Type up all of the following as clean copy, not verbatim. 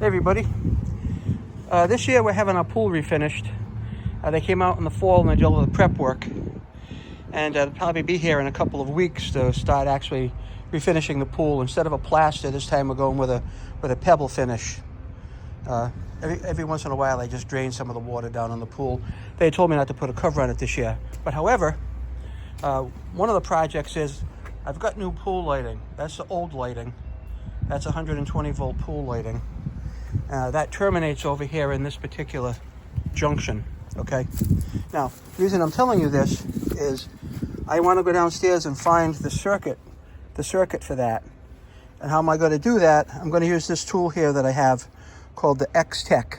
Hey everybody. This year we're having our pool refinished. They came out in the fall and they did all the prep work. And it'll probably be here in a couple of weeks to start actually refinishing the pool. Instead of a plaster, this time we're going with a pebble finish. Every once in a while I just drain some of the water down in the pool. They told me not to put a cover on it this year. But however, one of the projects is I've got new pool lighting. That's the old lighting. That's 120 volt pool lighting. That terminates over here in this particular junction, okay? Now, the reason I'm telling you this is I want to go downstairs and find the circuit for that. And how am I going to do that? I'm going to use this tool here that I have called the Extech.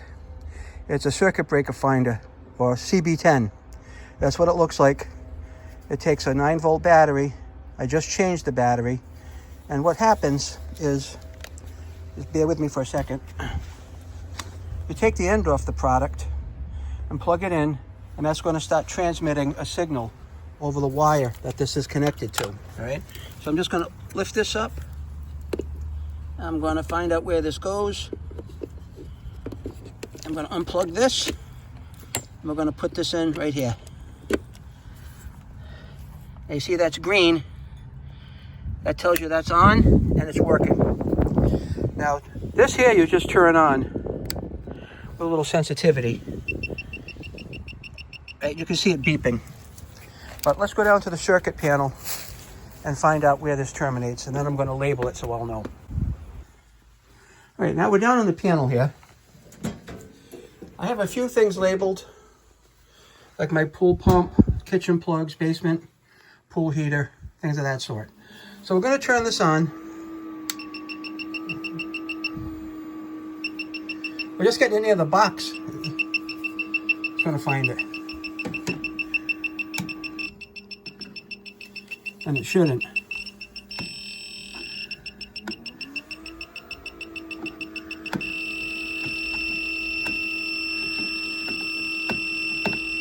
It's a circuit breaker finder, or CB10. That's what it looks like. It takes a 9 volt battery. I just changed the battery. And what happens is, just bear with me for a second. You take the end off the product and plug it in, and that's going to start transmitting a signal over the wire that this is connected to, all right? So I'm just going to lift this up. I'm going to find out where this goes. I'm going to unplug this, and we're going to put this in right here. Now you see that's green. That tells you that's on and it's working. Now, this here you just turn on with a little sensitivity. Right, you can see it beeping. But let's go down to the circuit panel and find out where this terminates, and then I'm going to label it so I'll know. All right, now we're down on the panel here. I have a few things labeled, like my pool pump, kitchen plugs, basement, pool heater, things of that sort. So we're going to turn this on. We're just getting in near the box. Just going to find it. And it shouldn't.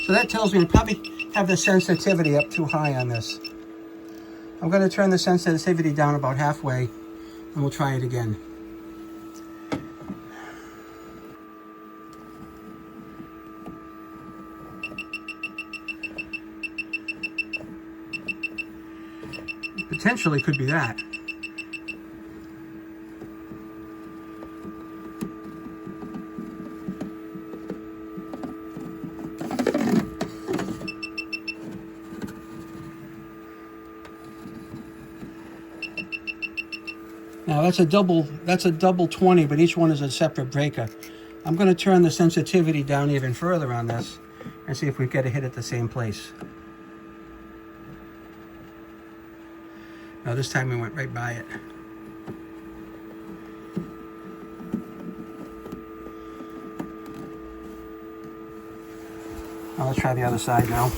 So that tells me I probably have the sensitivity up too high on this. I'm going to turn the sensitivity down about halfway, and we'll try it again. Potentially could be that. Now that's a double 20, but each one is a separate breaker. I'm going to turn the sensitivity down even further on this and see if we get a hit at the same place. Now this time we went right by it. Now let's try the other side now.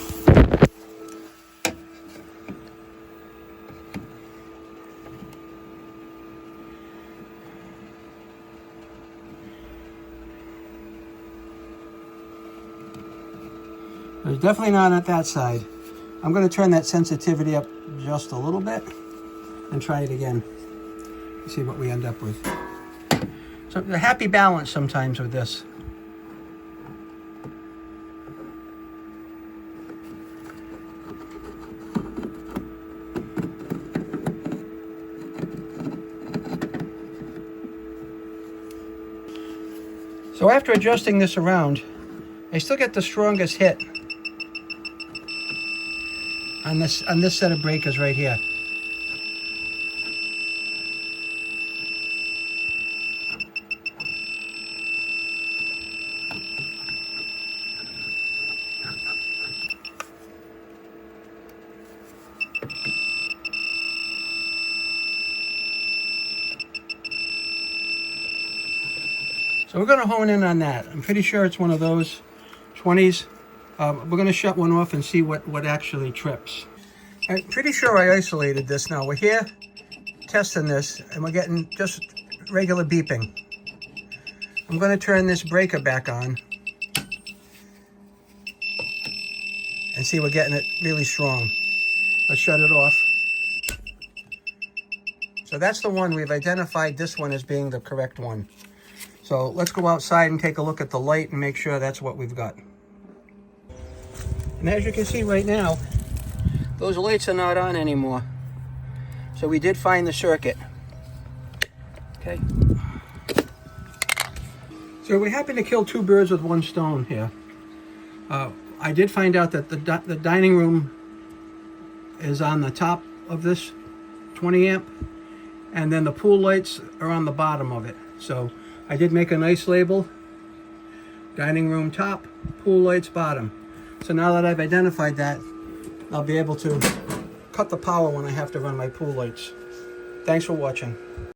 There's definitely not at that side. I'm going to turn that sensitivity up just a little bit and try it again. See what we end up with. So a happy balance sometimes with this. So after adjusting this around, I still get the strongest hit on this set of breakers right here. So we're going to hone in on that. I'm pretty sure it's one of those 20s. We're going to shut one off and see what actually trips. I'm pretty sure I isolated this now. We're here testing this, and we're getting just regular beeping. I'm going to turn this breaker back on and see we're getting it really strong. Let's shut it off. So that's the one. We've identified this one as being the correct one. So let's go outside and take a look at the light and make sure that's what we've got. And as you can see right now, those lights are not on anymore. So we did find the circuit. Okay. So we happened to kill two birds with one stone here. I did find out that the dining room is on the top of this 20 amp, and then the pool lights are on the bottom of it. So I did make a nice label: dining room top, pool lights bottom. So now that I've identified that, I'll be able to cut the power when I have to run my pool lights. Thanks for watching.